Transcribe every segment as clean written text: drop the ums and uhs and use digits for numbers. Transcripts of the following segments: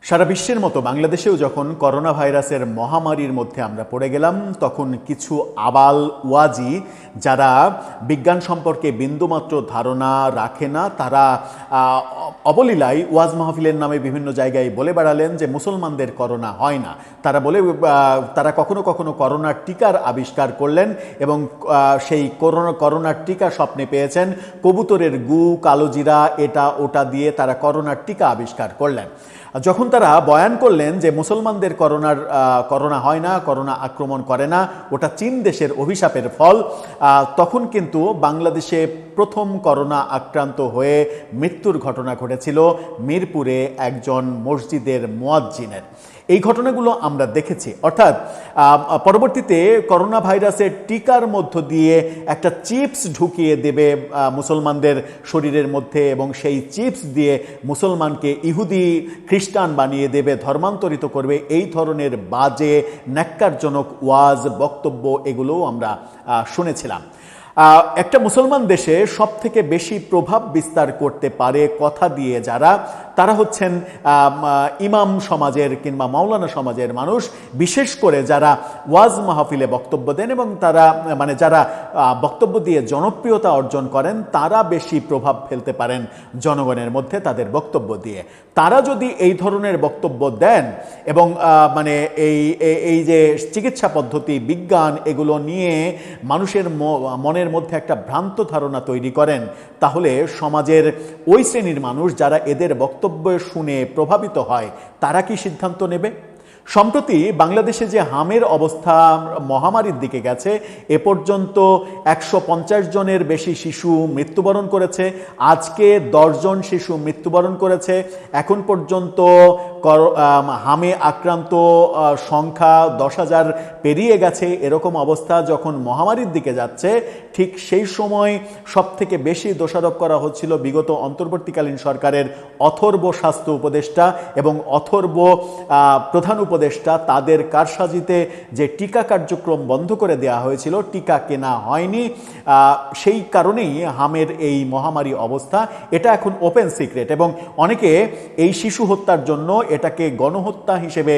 সারা বিশ্বের মতো বাংলাদেশেও যখন করোনা ভাইরাসের মহামারীর মধ্যে আমরা পড়ে গেলাম, তখন কিছু আবাল ওয়াজি যারা বিজ্ঞান সম্পর্কে বিন্দুমাত্র ধারণা রাখে না, তারা অবলীলায় ওয়াজ মাহফিলের নামে বিভিন্ন জায়গায় বলে বেড়ালেন যে মুসলমানদের করোনা হয় না। তারা কখনো কখনো করোনার টিকার আবিষ্কার করলেন এবং সেই করোনার টিকা স্বপ্নে পেয়েছেন। কবুতরের গু, কালোজিরা, এটা ওটা দিয়ে তারা করোনার টিকা আবিষ্কার করলেন। যখন তারা বয়ান করলেন যে মুসলমানদের করোনা হয় না, করোনা আক্রমণ করে না, ওটা চীন দেশের অভিশাপের ফল, তখন কিন্তু বাংলাদেশে প্রথম করোনা আক্রান্ত হয়ে মৃত্যুর ঘটনা ঘটেছিল মিরপুরে একজন মসজিদের মুয়াজ্জিনের। এই ঘটনাগুলো আমরা দেখেছি। অর্থাৎ পরবর্তীতে করোনা ভাইরাসের টিকার মধ্য দিয়ে একটা চিপস ঢুকিয়ে দেবে মুসলমানদের শরীরের মধ্যে এবং সেই চিপস দিয়ে মুসলমানকে ইহুদি খ্রিস্টান বানিয়ে দেবে, ধর্মান্তরিত করবে, এই ধরনের বাজে ন্যাক্কারজনক ওয়াজ, বক্তব্য এগুলোও আমরা শুনেছিলাম। একটা মুসলমান দেশে সব থেকে বেশি প্রভাব বিস্তার করতে পারে কথা দিয়ে যারা, তারা হচ্ছেন ইমাম সমাজের কিংবা মাওলানা সমাজের মানুষ, বিশেষ করে যারা ওয়াজ মাহফিলে বক্তব্য দেন এবং তারা যারা বক্তব্য দিয়ে জনপ্রিয়তা অর্জন করেন, তারা বেশি প্রভাব ফেলতে পারেন জনগণের মধ্যে তাদের বক্তব্য দিয়ে। তারা যদি এই ধরনের বক্তব্য দেন এবং এই যে চিকিৎসা পদ্ধতি, বিজ্ঞান, এগুলো নিয়ে মানুষের মনের মধ্যে একটা ভ্রান্ত ধারণা তৈরি করেন, তাহলে সমাজের ওই শ্রেণীর মানুষ যারা এদের বক্তব্য শুনে প্রভাবিত হয়, তারা কি সিদ্ধান্ত নেবে? সম্প্রতি বাংলাদেশে যে হামের অবস্থা মহামারীর দিকে গেছে, এ পর্যন্ত 150 জনের বেশি শিশু মৃত্যুবরণ করেছে। আজকে 10 জন শিশু মৃত্যুবরণ করেছে। এখন পর্যন্ত হামে আক্রান্ত সংখ্যা 10,000 পেরিয়ে গেছে। এরকম অবস্থা যখন মহামারীর দিকে যাচ্ছে, ঠিক সেই সময় সব থেকে বেশি দোষারোপ করা হচ্ছিল বিগত অন্তর্বর্তীকালীন সরকারের অথর্ব স্বাস্থ্য উপদেষ্টা এবং অথর্ব প্রধান উপদেষ্টা। তাদের কারসাজিতে যে টিকা কার্যক্রম বন্ধ করে দেওয়া হয়েছিল, টিকা কেনা হয়নি, সেই কারণেই হামের এই মহামারী অবস্থা। এটা এখন ওপেন সিক্রেট এবং অনেকে এই শিশু হত্যার জন্য এটাকে গণহত্যা হিসেবে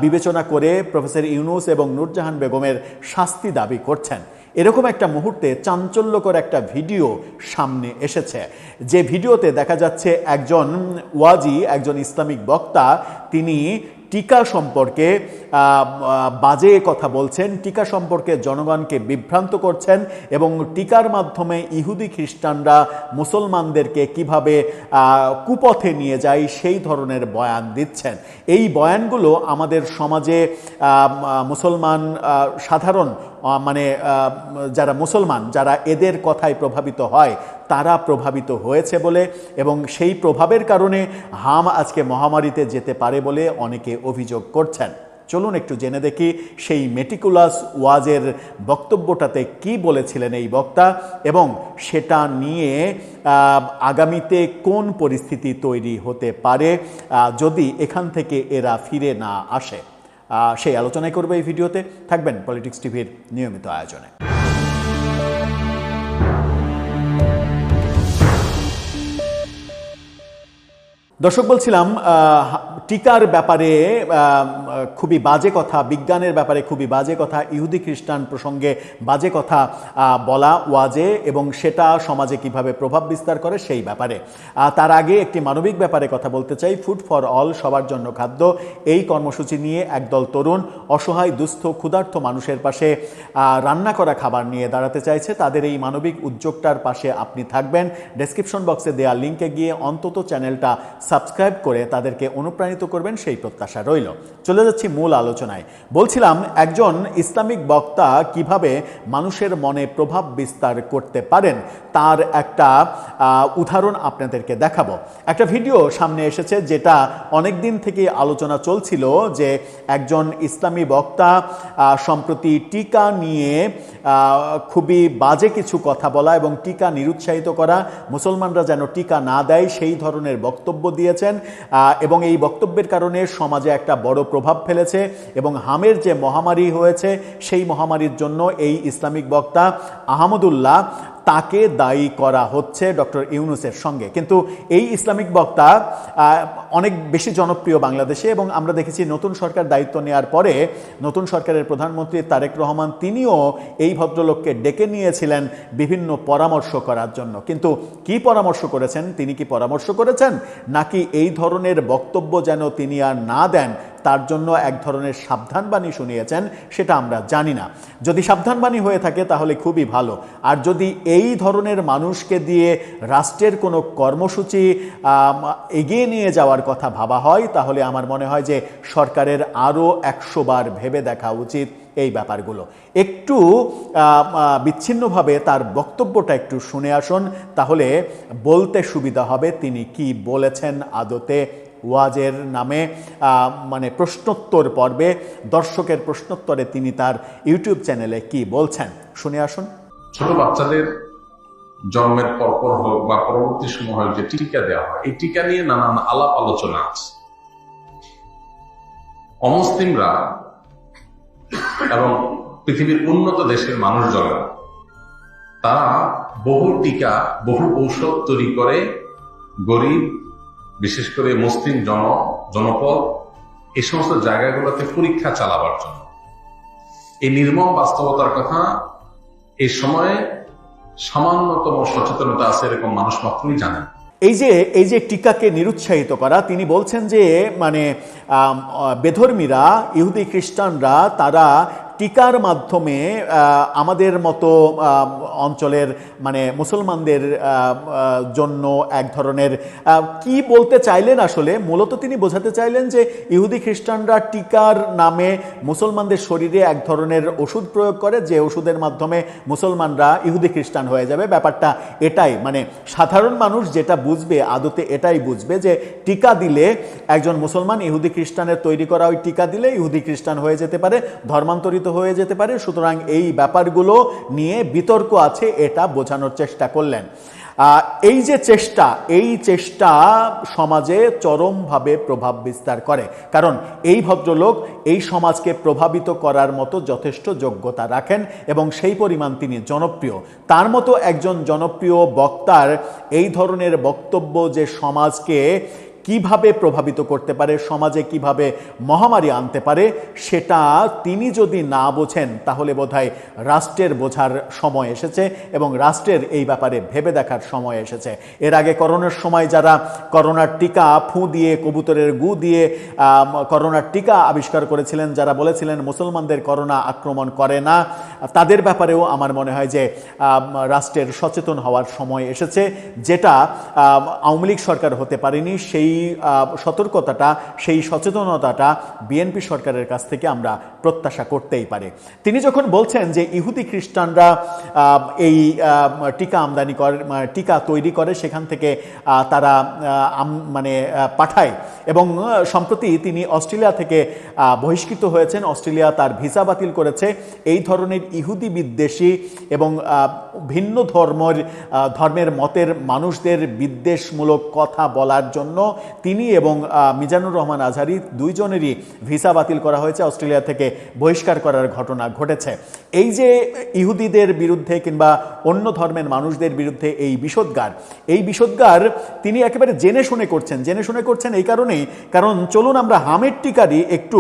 বিবেচনা করে প্রফেসর ইউনূস এবং নূরজাহান বেগমের শাস্তি দাবি করছেন। এরকম একটা মুহূর্তে চাঞ্চল্যকর একটা ভিডিও সামনে এসেছে, যে ভিডিওতে দেখা যাচ্ছে একজন ওয়াজি, একজন ইসলামিক বক্তা, তিনি টিকা সম্পর্কে বাজে কথা বলছেন, টিকা সম্পর্কে জনগণকে বিভ্রান্ত করছেন এবং টিকার মাধ্যমে ইহুদি খ্রিস্টানরা মুসলমানদেরকে কিভাবে কুপথে নিয়ে যায় সেই ধরনের বয়ান দিচ্ছেন। এই বয়ানগুলো আমাদের সমাজে মুসলমান সাধারণ যারা মুসলমান, যারা এদের কথায় প্রভাবিত হয়, তারা প্রভাবিত হয়েছে বলে এবং সেই প্রভাবের কারণে হাম আজকে মহামারীতে যেতে পারে বলে অনেকে অভিযোগ করছেন। চলুন একটু জেনে দেখি সেই মেটিকুলাস ওয়াজের বক্তব্যটাতে কি বলেছিলেন এই বক্তা এবং সেটা নিয়ে আগামীতে কোন পরিস্থিতি তৈরি হতে পারে যদি এখান থেকে এরা ফিরে না আসে। সেই আলোচনাই করবে এই ভিডিওতে। থাকবেন পলিটিক্স টিভির নিয়মিত আয়োজনে। দর্শক, বলছিলাম টিকার ব্যাপারে খুবই বাজে কথা, বিজ্ঞানের ব্যাপারে খুবই বাজে কথা, ইহুদি খ্রিস্টান প্রসঙ্গে বাজে কথা বলা ওয়াজে এবং সেটা সমাজে কিভাবে প্রভাব বিস্তার করে সেই ব্যাপারে। তার আগে একটি মানবিক ব্যাপারে কথা বলতে চাই। ফুড ফর অল, সবার জন্য খাদ্য, এই কর্মসূচি নিয়ে একদল তরুণ অসহায়, দুস্থ, ক্ষুধার্ত মানুষের পাশে রান্না করা খাবার নিয়ে দাঁড়াতে চাইছে। তাদের এই মানবিক উদ্যোগটার পাশে আপনি থাকবেন। ডেসক্রিপশন বক্সে দেওয়া লিঙ্কে গিয়ে অন্তত চ্যানেলটা সাবস্ক্রাইব করে তাদেরকে অনুপ্রাণিত করবেন, সেই প্রত্যাশা রইল। চলে যাচ্ছি মূল আলোচনায়। বলছিলাম একজন ইসলামিক বক্তা কিভাবে মানুষের মনে প্রভাব বিস্তার করতে পারেন, তার একটা উদাহরণ আপনাদেরকে দেখাবো। একটা ভিডিও সামনে এসেছে যেটা অনেক দিন থেকে আলোচনা চলছিল, যে একজন ইসলামী বক্তা সম্প্রতি টিকা নিয়ে খুবই বাজে কিছু কথা বলা এবং টিকা নিরুৎসাহিত করা, মুসলমানরা যেন টিকা না দেয় সেই ধরনের বক্তব্য দিয়েছেন এবং এই বক্তব্যের কারণে সমাজে একটা বড় প্রভাব ফেলেছে এবং হামের যে মহামারী হয়েছে সেই মহামারীর জন্য এই ইসলামিক বক্তা আহমদুল্লাহ তাকে দায়ী করা হচ্ছে ডক্টর ইউনূসের সঙ্গে। কিন্তু এই ইসলামিক বক্তা অনেক বেশি জনপ্রিয় বাংলাদেশে, এবং আমরা দেখেছি নতুন সরকার দায়িত্ব নেওয়ার পরে নতুন সরকারের প্রধানমন্ত্রী তারেক রহমান তিনিও এই ভদ্রলোককে ডেকে নিয়েছিলেন বিভিন্ন পরামর্শ করার জন্য। কিন্তু কি পরামর্শ করেছেন? তিনি কি পরামর্শ করেছেন, নাকি এই ধরনের বক্তব্য যেন তিনি আর না দেন তার জন্য এক ধরনের সাবধানবাণী শুনিয়েছেন, সেটা আমরা জানি না। যদি সাবধানবাণী হয়ে থাকে তাহলে খুবই ভালো। আর যদি এই ধরনের মানুষকে দিয়ে রাষ্ট্রের কোনো কর্মসূচি এগিয়ে নিয়ে যাওয়ার কথা ভাবা হয়, তাহলে আমার মনে হয় যে সরকারের আরও 100 বার ভেবে দেখা উচিত এই ব্যাপারগুলো। একটু বিচ্ছিন্নভাবে তার বক্তব্যটা একটু শুনে আসুন, তাহলে বলতে সুবিধা হবে তিনি কি বলেছেন আদতে ওয়াজের নামে। মানে প্রশ্নোত্তর পর্বে দর্শকের প্রশ্নোত্তরে তিনি তার ইউটিউব চ্যানেলে কি বলছেন, শুনে আসুন। ছোট বাচ্চাদের জন্মের পরপর হোক বা পরবর্তী সময় হোক যে টিকা দেওয়া হয়, এই টিকা নিয়ে নানান আলাপ আলোচনা আছে। অমুসলিমরা এবং পৃথিবীর উন্নত দেশের মানুষজনেরা তারা বহু টিকা, বহু ঔষধ তৈরি করে গরিব, বিশেষ করে মুসলিম জনপদ এই সমস্ত জায়গাগুলোতে পরীক্ষা চালাবার জন্য। এই নির্মম বাস্তবতার কথা এই সময়ে সামান্যতম সচেতনতা আছে এরকম মানুষ মাত্রই জানেন। এই যে টিকাকে নিরুৎসাহিত করা, তিনি বলছেন যে মানে বেধর্মীরা, ইহুদি খ্রিস্টানরা তারা টিকার মাধ্যমে আমাদের মতো অঞ্চলের মানে মুসলমানদের জন্য এক ধরনের কি বলতে চাইলেন, আসলে মূলত তিনি বোঝাতে চাইলেন যে ইহুদি খ্রিস্টানরা টিকার নামে মুসলমানদের শরীরে এক ধরনের ওষুধ প্রয়োগ করে, যে ওষুধের মাধ্যমে মুসলমানরা ইহুদি খ্রিস্টান হয়ে যাবে। ব্যাপারটা এটাই, মানে সাধারণ মানুষ যেটা বুঝবে আদতে এটাই বুঝবে যে টিকা দিলে একজন মুসলমান ইহুদি খ্রিস্টানের তৈরি করা ওই টিকা দিলে ইহুদি খ্রিস্টান হয়ে যেতে পারে, ধর্মান্তরিত হয়ে যেতে পারে। সুতরাং এই ব্যাপারগুলো নিয়ে বিতর্ক আছে, এটা বোঝানোর চেষ্টা করলেন। এই চেষ্টা সমাজে চরমভাবে প্রভাব বিস্তার করে, কারণ এই ভদ্রলোক এই সমাজকে প্রভাবিত করার মতো যথেষ্ট যোগ্যতা রাখেন এবং সেই পরিমাণ তিনি জনপ্রিয়। তার মতো একজন জনপ্রিয় বক্তার এই ধরনের বক্তব্য যে সমাজকে কিভাবে প্রভাবিত করতে পারে, সমাজে কিভাবে মহামারী আনতে পারে, সেটা তিনি যদি না বোঝেন তাহলে বোধহয় রাষ্ট্রের বোঝার সময় এসেছে এবং রাষ্ট্রের এই ব্যাপারে ভেবে দেখার সময় এসেছে। এর আগে করোনার সময় যারা করোনার টিকা ফু দিয়ে, কবুতরের গু দিয়ে করোনার টিকা আবিষ্কার করেছিলেন, যারা বলেছিলেন মুসলমানদের করোনা আক্রমণ করে না, তাদের ব্যাপারেও আমার মনে হয় যে রাষ্ট্রের সচেতন হওয়ার সময় এসেছে, যেটা আওয়ামী লীগ সরকার হতে পারেনি। সেই সতর্কতাটা, সেই সচেতনতাটা বিএনপি সরকারের কাছ থেকে আমরা প্রত্যাশা করতেই পারি। তিনি যখন বলছেন যে ইহুদি খ্রিস্টানরা এই টিকা আমদানি করে, টিকা তৈরি করে, সেখান থেকে তারা মানে পাঠায়, এবং সম্প্রতি তিনি অস্ট্রেলিয়া থেকে বহিষ্কৃত হয়েছেন, অস্ট্রেলিয়া তার ভিসা বাতিল করেছে। এই ধরনের ইহুদি বিদ্বেষী এবং ভিন্ন ধর্মের মতের মানুষদের বিদ্বেষমূলক কথা বলার জন্য তিনি এবং মিজানুর রহমান আজহারি দুইজনেরই ভিসা বাতিল করা হয়েছে, অস্ট্রেলিয়া থেকে বহিষ্কার করার ঘটনা ঘটেছে। এই যে ইহুদিদের বিরুদ্ধে কিংবা অন্য ধর্মের মানুষদের বিরুদ্ধে এই বিষোদ্গার তিনি একেবারে জেনে শুনে করছেন। এই কারণেই, কারণ চলুন আমরা হামের টিকারই একটু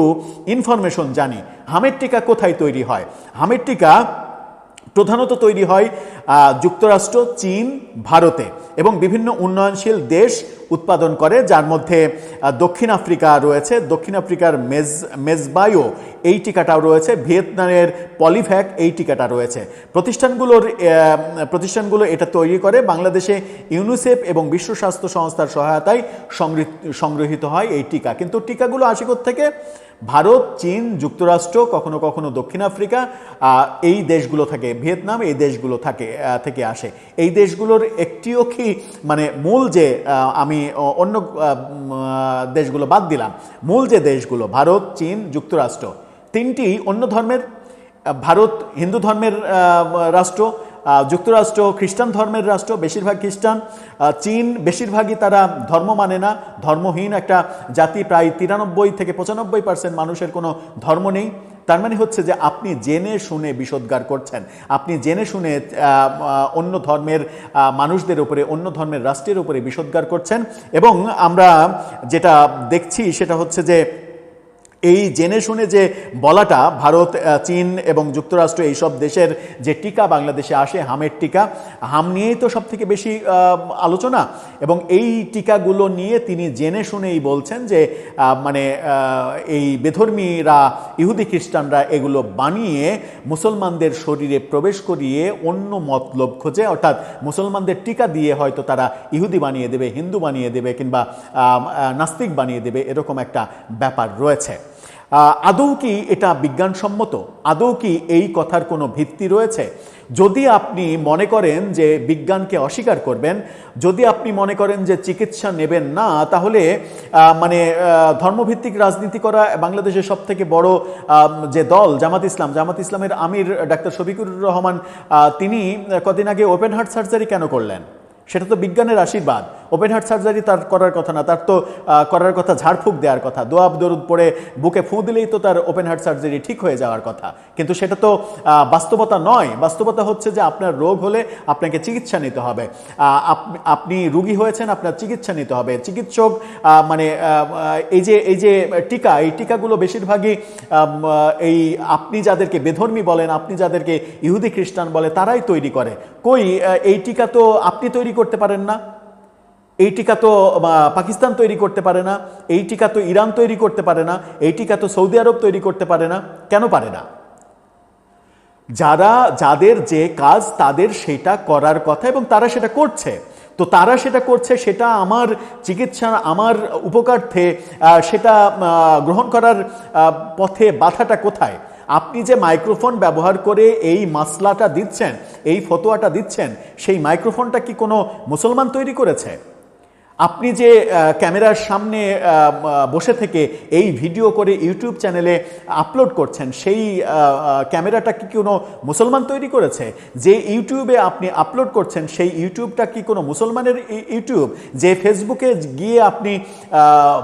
ইনফরমেশন জানি। হামের টিকা কোথায় তৈরি হয়? হামের টিকা প্রধানত তৈরি হয় যুক্তরাষ্ট্র, চীন, ভারতে এবং বিভিন্ন উন্নয়নশীল দেশ উৎপাদন করে, যার মধ্যে দক্ষিণ আফ্রিকা রয়েছে। দক্ষিণ আফ্রিকার মেজবায়ো এই টিকাটাও রয়েছে, ভিয়েতনামের পলিভ্যাক এই টিকাটা রয়েছে। প্রতিষ্ঠানগুলো এটা তৈরি করে। বাংলাদেশে ইউনিসেফ এবং বিশ্ব স্বাস্থ্য সংস্থার সহায়তায় সংগৃহীত হয় এই টিকা। কিন্তু টিকাগুলো আসে থেকে ভারত, চীন, যুক্তরাষ্ট্র, কখনো কখনো দক্ষিণ আফ্রিকা, এই দেশগুলো থাকে, ভিয়েতনাম, এই দেশগুলো থেকে আসে। এই দেশগুলোর একটিও কি মানে মূল যে, আমি অন্য দেশগুলো বাদ দিলাম, মূল যে দেশগুলো ভারত, চীন, যুক্তরাষ্ট্র, তিনটি অন্য ধর্মের, ভারত হিন্দু ধর্মের রাষ্ট্র, যুক্তরাষ্ট্র খ্রিস্টান ধর্মের রাষ্ট্র, বেশিরভাগ খ্রিস্টান। চীন বেশিরভাগই তারা ধর্ম মানে না, ধর্মহীন একটা জাতি। প্রায় 93 থেকে 95% মানুষের কোনো ধর্ম নেই। তার মানে হচ্ছে যে আপনি জেনে শুনে বিষোদ্গার করছেন, আপনি জেনে শুনে অন্য ধর্মের মানুষদের উপরে, অন্য ধর্মের রাষ্ট্রের উপরে বিষোদ্গার করছেন। এবং আমরা যেটা দেখছি সেটা হচ্ছে যে এই জেনে শুনে যে বলাটা, ভারত, চীন এবং যুক্তরাষ্ট্র এইসব দেশের যে টিকা বাংলাদেশে আসে, হামের টিকা, হাম নিয়েই তো সব থেকে বেশি আলোচনা। এবং এই টিকাগুলো নিয়ে তিনি জেনে শুনেই বলছেন যে মানে এই বেধর্মীরা, ইহুদি খ্রিস্টানরা এগুলো বানিয়ে মুসলমানদের শরীরে প্রবেশ করিয়ে অন্য মতলব খোঁজে, অর্থাৎ মুসলমানদের টিকা দিয়ে হয়তো তারা ইহুদি বানিয়ে দেবে, হিন্দু বানিয়ে দেবে, কিংবা নাস্তিক বানিয়ে দেবে, এরকম একটা ব্যাপার রয়েছে। আদৌ কি এটা বিজ্ঞানসম্মত? আদৌ কি এই কথার কোনো ভিত্তি রয়েছে? যদি আপনি মনে করেন যে বিজ্ঞানকে অস্বীকার করবেন, যদি আপনি মনে করেন যে চিকিৎসা নেবেন না, তাহলে মানে ধর্মভিত্তিক রাজনীতি করা বাংলাদেশের সব থেকে বড় যে দল জামাত ইসলামের আমির ডাক্তার শফিকুর রহমান, তিনি কদিন আগে ওপেন হার্ট সার্জারি কেন করলেন? সেটা তো বিজ্ঞানের আশীর্বাদ। ওপেন হার্ট সার্জারি তার করার কথা না, তার তো করার কথা ঝাড়ফুঁক দেওয়ার কথা, দোয়া দরুদ পড়ে বুকে ফুঁ দিলেই তো তার ওপেন হার্ট সার্জারি ঠিক হয়ে যাওয়ার কথা। কিন্তু সেটা তো বাস্তবতা নয়। বাস্তবতা হচ্ছে যে আপনার রোগ হলে আপনাকে চিকিৎসা নিতে হবে, আপনি রুগী হয়েছেন, আপনার চিকিৎসা নিতে হবে। চিকিৎসক মানে এই যে টিকা, এই টিকাগুলো বেশিরভাগই এই আপনি যাদেরকে বেধর্মী বলেন, আপনি যাদেরকে ইহুদি খ্রিস্টান বলে, তারাই তৈরি করে। কই, এই টিকা তো আপনি তৈরি করতে পারেন না, এই টিকা তো পাকিস্তান তৈরি করতে পারে না, এই টিকা তো ইরান তৈরি করতে পারে না, এই টিকা তো সৌদি আরব তৈরি করতে পারে না। কেন পারে না? যাদের যে কাজ তাদের সেটা করার কথা, এবং তারা সেটা করছে। তো তারা সেটা করছে, সেটা আমার চিকিৎসা, আমার উপকারার্থে সেটা গ্রহণ করার পথে বাধাটা কোথায়? আপনি যে মাইক্রোফোন ব্যবহার করে এই মাসলাটা দিচ্ছেন, এই ফতোয়াটা দিচ্ছেন, সেই মাইক্রোফোনটা কি কোনো মুসলমান তৈরি করেছে? আপনি যে ক্যামেরার সামনে বসে থেকে এই ভিডিও করে ইউটিউব চ্যানেলে আপলোড করছেন, সেই ক্যামেরাটা কি কোনো মুসলমান তৈরি করেছে? যে ইউটিউবে আপনি আপলোড করছেন, সেই ইউটিউবটা কি কোনো মুসলমানের ইউটিউব? যে ফেসবুকে গিয়ে আপনি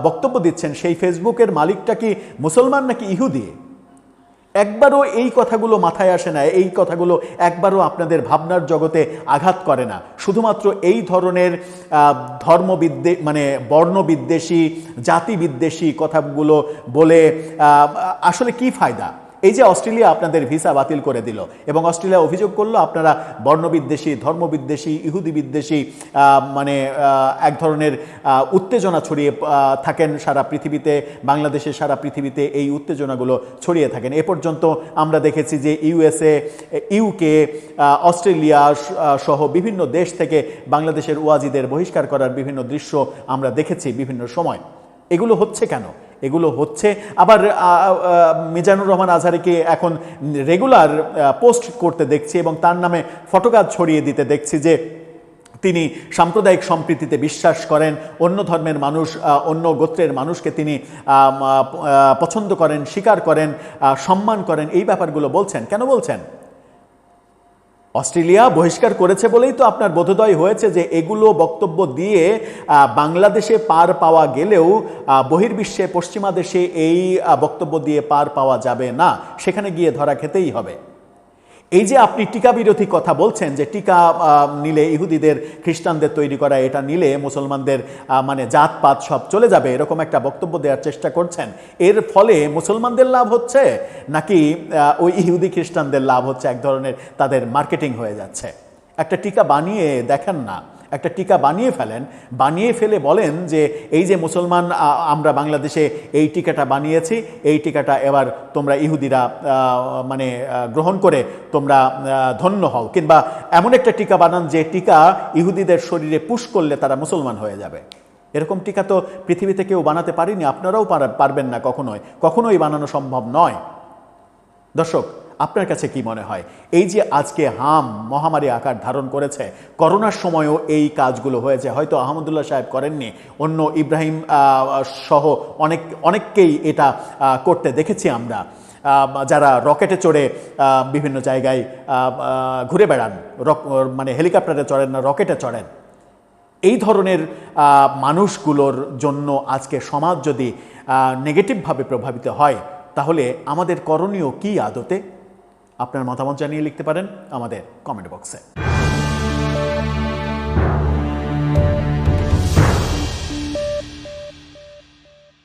বক্তব্য দিচ্ছেন, সেই ফেসবুকের মালিকটা কি মুসলমান নাকি ইহুদি? একবারও এই কথাগুলো মাথায় আসে না, এই কথাগুলো একবারও আপনাদের ভাবনার জগতে আঘাত করে না। শুধুমাত্র এই ধরনের মানে বর্ণবিদ্বেষী, জাতিবিদ্বেষী কথাগুলো বলে আসলে কি ফায়দা? এই যে অস্ট্রেলিয়া আপনাদের ভিসা বাতিল করে দিল, এবং অস্ট্রেলিয়া অভিযোগ করলো আপনারা বর্ণবিদ্বেষী, ধর্মবিদ্বেষী, ইহুদি বিদ্বেষী, মানে এক ধরনের উত্তেজনা ছড়িয়ে থাকেন সারা পৃথিবীতে, বাংলাদেশের সারা পৃথিবীতে এই উত্তেজনাগুলো ছড়িয়ে থাকেন। এ পর্যন্ত আমরা দেখেছি যে ইউএসএ, ইউকে, অস্ট্রেলিয়া সহ বিভিন্ন দেশ থেকে বাংলাদেশের ওয়াজিদের বহিষ্কার করার বিভিন্ন দৃশ্য আমরা দেখেছি বিভিন্ন সময়। এগুলো হচ্ছে কেন? এগুলো হচ্ছে আবার মিজানুর রহমান আজহারিকে এখন রেগুলার পোস্ট করতে দেখছি, এবং তার নামে ফটোকাজ ছড়িয়ে দিতে দেখছি যে তিনি সাম্প্রদায়িক সম্প্রীতিতে বিশ্বাস করেন, অন্য ধর্মের মানুষ, অন্য গোত্রের মানুষকে তিনি পছন্দ করেন, স্বীকার করেন, সম্মান করেন। এই ব্যাপারগুলো বলছেন কেন? বলছেন অস্ট্রেলিয়া বহিষ্কার করেছে বলেই তো আপনার বোধোদয় হয়েছে যে এগুলো বক্তব্য দিয়ে বাংলাদেশে পার পাওয়া গেলেও বহির্বিশ্বে, পশ্চিমা দেশে এই বক্তব্য দিয়ে পার পাওয়া যাবে না, সেখানে গিয়ে ধরা খেতেই হবে। এই যে আপনি টিকা বিরোধী কথা বলছেন, যে টিকা নিলে ইহুদিদের, খ্রিস্টানদের তৈরি করা এটা নিলে মুসলমানদের মানে জাতপাত সব চলে যাবে, এরকম একটা বক্তব্য দেওয়ার চেষ্টা করছেন। এর ফলে মুসলমানদের লাভ হচ্ছে নাকি ওই ইহুদি খ্রিস্টানদের লাভ হচ্ছে? এক ধরনের তাদের মার্কেটিং হয়ে যাচ্ছে। একটা টিকা বানিয়ে দেখেন না, একটা টিকা বানিয়ে ফেলেন, বানিয়ে ফেলে বলেন যে এই যে মুসলমান, আমরা বাংলাদেশে এই টিকাটা বানিয়েছি, এই টিকাটা এবার তোমরা ইহুদিরা মানে গ্রহণ করে তোমরা ধন্য হও, কিংবা এমন একটা টিকা বানান যে টিকা ইহুদিদের শরীরে পুশ করলে তারা মুসলমান হয়ে যাবে। এরকম টিকা তো পৃথিবীতে কেউ বানাতে পারেনি, আপনারাও পারবেন না, কখনোই বানানো সম্ভব নয়। দর্শক, আপনার কাছে কি মনে হয়, এই যে আজকে হাম মহামারী আকার ধারণ করেছে, করোনার সময়ও এই কাজগুলো হয়েছে, হয়তো আহমদুল্লাহ সাহেব করেননি, অন্য ইব্রাহিম সহ অনেককেই এটা করতে দেখেছি আমরা, যারা রকেটে চড়ে বিভিন্ন জায়গায় ঘুরে বেড়ান, মানে হেলিকপ্টারে চড়েন না রকেটে চড়েন, এই ধরনের মানুষগুলোর জন্য আজকে সমাজ যদি নেগেটিভভাবে প্রভাবিত হয়, তাহলে আমাদের করণীয় কী আদতে? আপনার মতামত জানিয়ে লিখতে পারেন আমাদের কমেন্ট বক্সে।